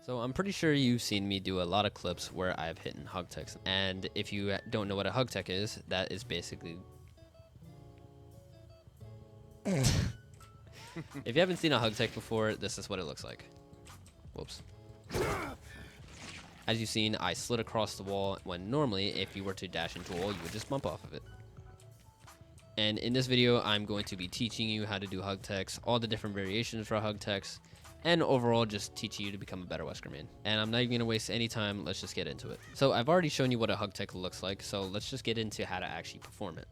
So I'm pretty sure you've seen me do a lot of clips where I've hit in HugTechs, and if you don't know what a HugTech is, that is basically... If you haven't seen a HugTech before, this is what it looks like. Whoops. As you've seen, I slid across the wall when normally, if you were to dash into a wall, you would just bump off of it. And in this video, I'm going to be teaching you how to do HugTechs, all the different variations for HugTechs, and overall just teaching you to become a better Wesker man. And I'm not even going to waste any time, let's just get into it. So I've already shown you what a HugTech looks like, so let's just get into how to actually perform it.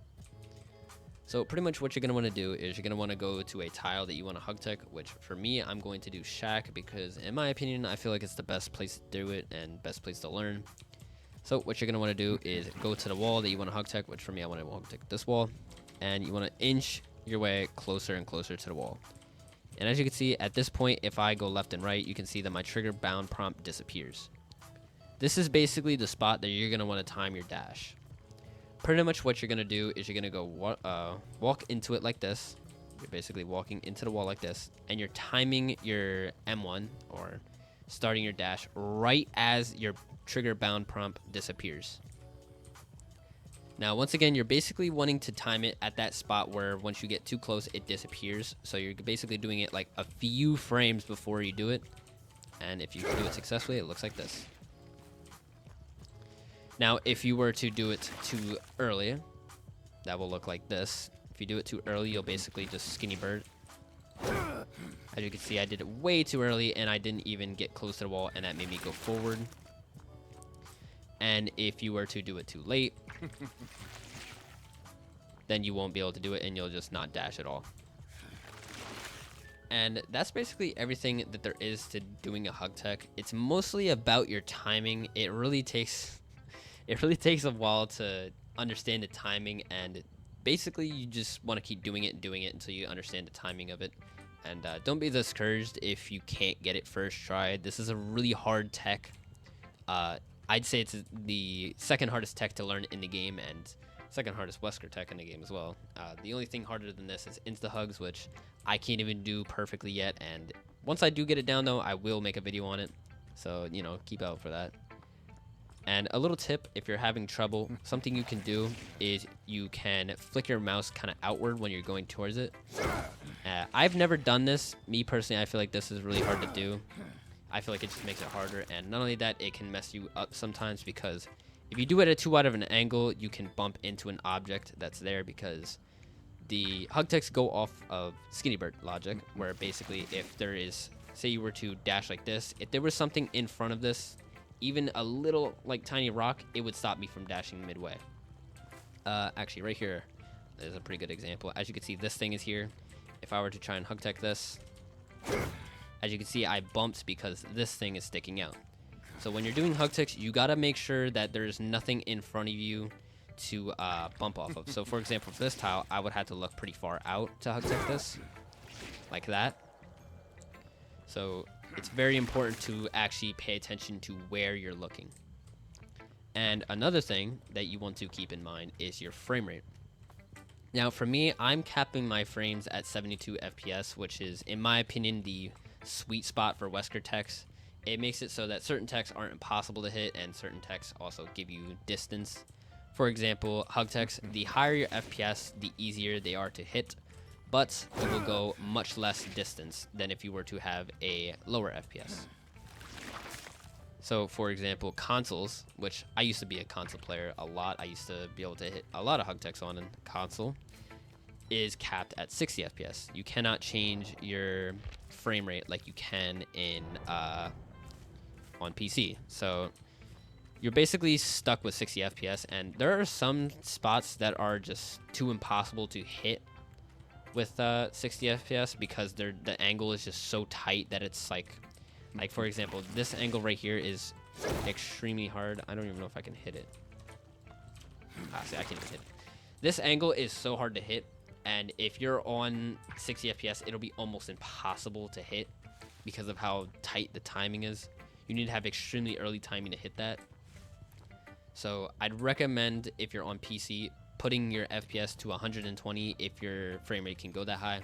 So pretty much what you're going to want to do is you're going to want to go to a tile that you want to HugTech, which for me, I'm going to do Shack because in my opinion, I feel like it's the best place to do it and best place to learn. So what you're going to want to do is go to the wall that you want to HugTech, which for me, I want to HugTech this wall. And you want to inch your way closer and closer to the wall. And as you can see, at this point, if I go left and right, you can see that my trigger bound prompt disappears. This is basically the spot that you're going to want to time your dash. Pretty much what you're going to do is you're going to go walk into it like this. You're basically walking into the wall like this. And you're timing your M1 or starting your dash right as your trigger bound prompt disappears. Now, once again, you're basically wanting to time it at that spot where once you get too close, it disappears. So you're basically doing it like a few frames before you do it. And if you do it successfully, it looks like this. Now, if you were to do it too early, that will look like this. If you do it too early, you'll basically just skinny bird. As you can see, I did it way too early, and I didn't even get close to the wall, and that made me go forward. And if you were to do it too late, then you won't be able to do it and you'll just not dash at all. And that's basically everything that there is to doing a HugTech. It's mostly about your timing. It really takes a while to understand the timing, and basically you just want to keep doing it until you understand the timing of it. And don't be discouraged if you can't get it first try. This is a really hard tech. I'd say it's the second hardest tech to learn in the game, and second hardest Wesker tech in the game as well. The only thing harder than this is Insta Hugs, which I can't even do perfectly yet. And once I do get it down, though, I will make a video on it. So, you know, keep out for that. And a little tip, if you're having trouble, something you can do is you can flick your mouse kind of outward when you're going towards it. I've never done this. Me personally, I feel like this is really hard to do. I feel like it just makes it harder, and not only that, it can mess you up sometimes because if you do it at too wide of an angle, you can bump into an object that's there because the HugTechs go off of skinny bird logic, where basically if there is, say you were to dash like this, if there was something in front of this, even a little like tiny rock, it would stop me from dashing midway. Actually, right here is a pretty good example. As you can see, this thing is here. If I were to try and HugTech this, as you can see, I bumped because this thing is sticking out. So when you're doing HugTechs, you gotta make sure that there's nothing in front of you to bump off of. So for example, for this tile, I would have to look pretty far out to HugTech this, like that. So it's very important to actually pay attention to where you're looking. And another thing that you want to keep in mind is your frame rate. Now for me, I'm capping my frames at 72 FPS, which is, in my opinion, the sweet spot for Wesker techs. It makes it so that certain techs aren't impossible to hit, and certain techs also give you distance. For example, HugTechs, the higher your FPS, the easier they are to hit, but you will go much less distance than if you were to have a lower FPS. So for example, consoles, which I used to be a console player a lot, I used to be able to hit a lot of HugTechs on a console, is capped at 60 FPS. You cannot change your frame rate like you can in on PC. So you're basically stuck with 60 FPS, and there are some spots that are just too impossible to hit with 60 FPS because the angle is just so tight that it's like for example, this angle right here is extremely hard. I don't even know if I can hit it. See, I can't even hit it. This angle is so hard to hit, and if you're on 60 FPS, it'll be almost impossible to hit because of how tight the timing is. You need to have extremely early timing to hit that. So I'd recommend, if you're on PC, putting your FPS to 120 if your frame rate can go that high,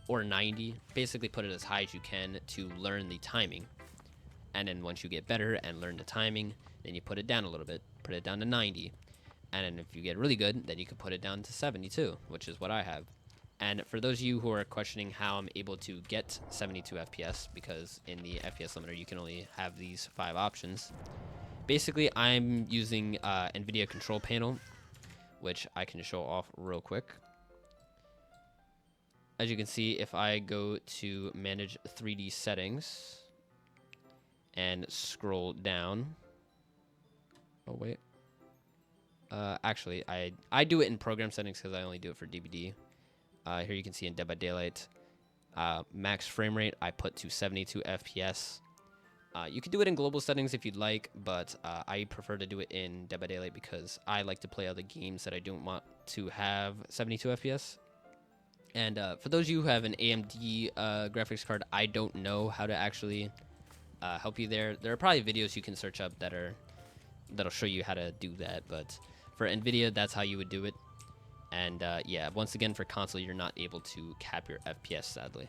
or 90. Basically put it as high as you can to learn the timing. And then once you get better and learn the timing, then you put it down a little bit, put it down to 90. And then if you get really good, then you can put it down to 72, which is what I have. And for those of you who are questioning how I'm able to get 72 FPS, because in the FPS limiter you can only have these 5 options, basically I'm using NVIDIA control panel, which I can show off real quick. As you can see, if I go to manage 3D settings and scroll down, oh wait, actually I do it in program settings because I only do it for DVD. Here you can see in Dead by Daylight, max frame rate I put to 72 FPS. You can do it in global settings if you'd like, but I prefer to do it in Dead by Daylight because I like to play other games that I don't want to have 72 FPS. And for those of you who have an AMD graphics card, I don't know how to actually help you there. There are probably videos you can search up that'll show you how to do that, but for NVIDIA, that's how you would do it. And yeah, once again, for console, you're not able to cap your FPS, sadly.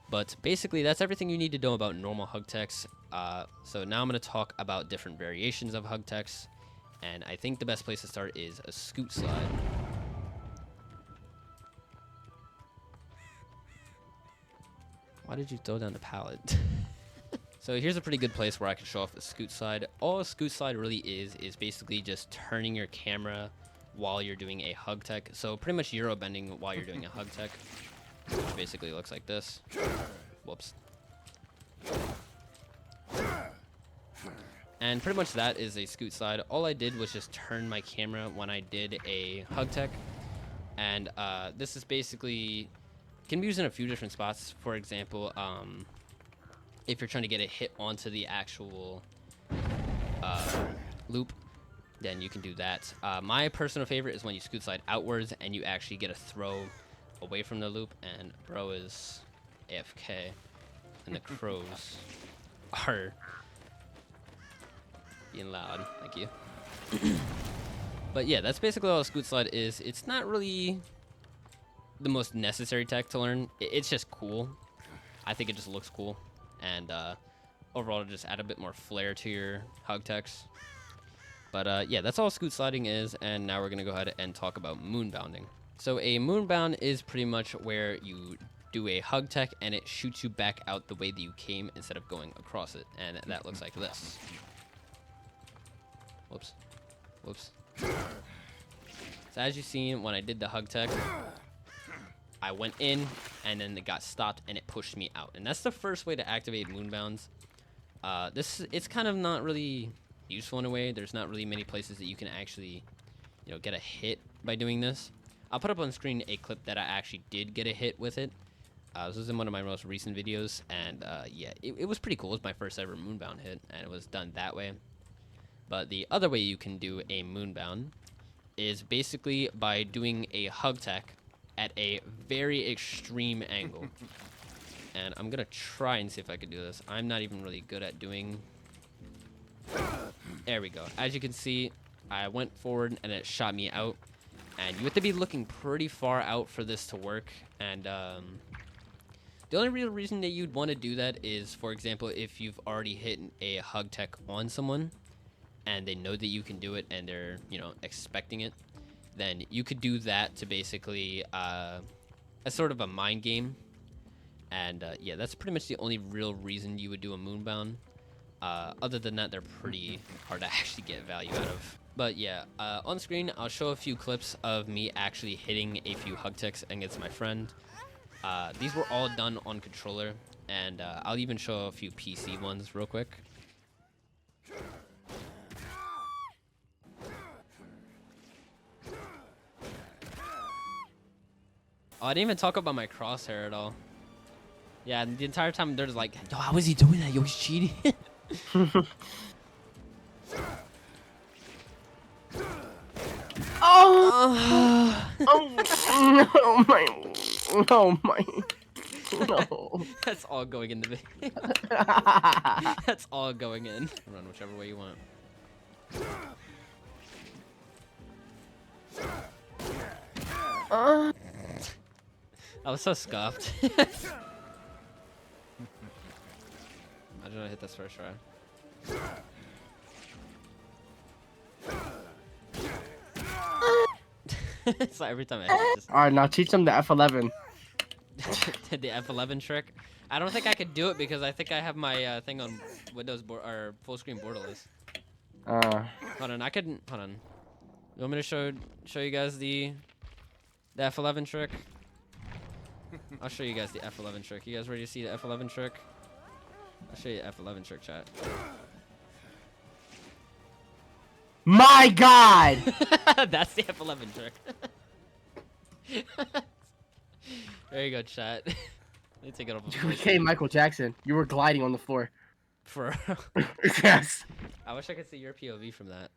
But basically, that's everything you need to know about normal HugTechs. So now I'm going to talk about different variations of HugTechs, and I think the best place to start is a scoot slide. Why did you throw down the pallet? So here's a pretty good place where I can show off the scoot slide. All a scoot slide really is basically just turning your camera while you're doing a HugTech. So pretty much Euro bending while you're doing a HugTech, which basically looks like this. Whoops. And pretty much that is a scoot slide. All I did was just turn my camera when I did a HugTech. And this is basically, can be used in a few different spots. For example, if you're trying to get a hit onto the actual loop, then you can do that. My personal favorite is when you scoot slide outwards and you actually get a throw away from the loop, and bro is AFK, and the crows are being loud. Thank you. But yeah, that's basically all a scoot slide is. It's not really the most necessary tech to learn. It's just cool. I think it just looks cool, and overall, just add a bit more flair to your HugTechs. But yeah, that's all scoot sliding is, and now we're gonna go ahead and talk about moonbounding. So a moonbound is pretty much where you do a HugTech and it shoots you back out the way that you came instead of going across it, and that looks like this. Whoops. Whoops. So as you've seen, when I did the HugTech, I went in and then it got stopped and it pushed me out, and that's the first way to activate moonbounds. It's kind of not really useful in a way. There's not really many places that you can actually, get a hit by doing this. I'll put up on screen a clip that I actually did get a hit with it. This was in one of my most recent videos, and yeah, it was pretty cool. It was my first ever moonbound hit, and it was done that way. But the other way you can do a moonbound is basically by doing a HugTech at a very extreme angle. And I'm gonna try and see if I can do this. I'm not even really good at doing. There we go. As you can see, I went forward and it shot me out. And you have to be looking pretty far out for this to work. And the only real reason that you'd want to do that is, for example, if you've already hit a HugTech on someone and they know that you can do it and they're, expecting it, then you could do that to basically as sort of a mind game. And yeah, that's pretty much the only real reason you would do a moonbound. Other than that, they're pretty hard to actually get value out of. But yeah, on screen, I'll show a few clips of me actually hitting a few HugTechs against my friend. These were all done on controller, and I'll even show a few PC ones real quick. Oh, I didn't even talk about my crosshair at all. Yeah, the entire time they're just like, yo, how is he doing that? Yo, he's cheating. Oh! Oh my! No. That's all going in the video. That's all going in. Run whichever way you want. I was so scuffed. Imagine I hit this first try. So every time I hit it, just All right, now teach them the F11. the F11 trick. I don't think I could do it because I think I have my thing on Windows or full screen borderless. Hold on, I couldn't. Hold on. You want me to show you guys the F11 trick? I'll show you guys the F11 trick. You guys ready to see the F11 trick? I'll show you the F11 trick, chat. My God! That's the F11 trick. There you go, chat. Let me take it over. You became Michael Jackson. You were gliding on the floor. For Yes. I wish I could see your POV from that.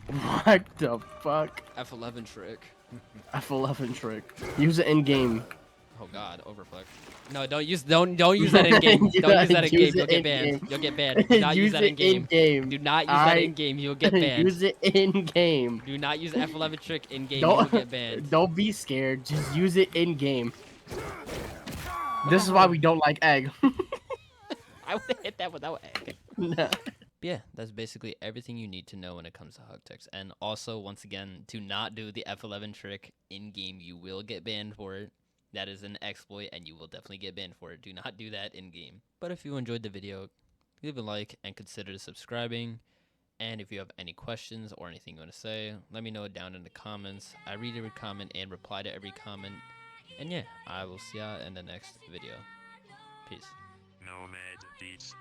What the fuck? F11 trick. F11 trick. Use it in game. Oh God, overflick. No, don't use that in game. Don't use that in game. You'll get banned. You'll get banned. Do not use that in game. Do not use that in game. You'll get banned. Use it in game. Do not use the F11 trick in game. You'll get banned. Don't be scared. Just use it in game. This is why we don't like egg. I would have hit that without egg. No. Yeah, that's basically everything you need to know when it comes to HugTechs. And also, once again, do not do the F11 trick in game. You will get banned for it. That is an exploit, and you will definitely get banned for it. Do not do that in game. But if you enjoyed the video, leave a like and consider subscribing. And if you have any questions or anything you want to say, let me know down in the comments. I read every comment and reply to every comment. And yeah, I will see y'all in the next video. Peace. Nomad Beats.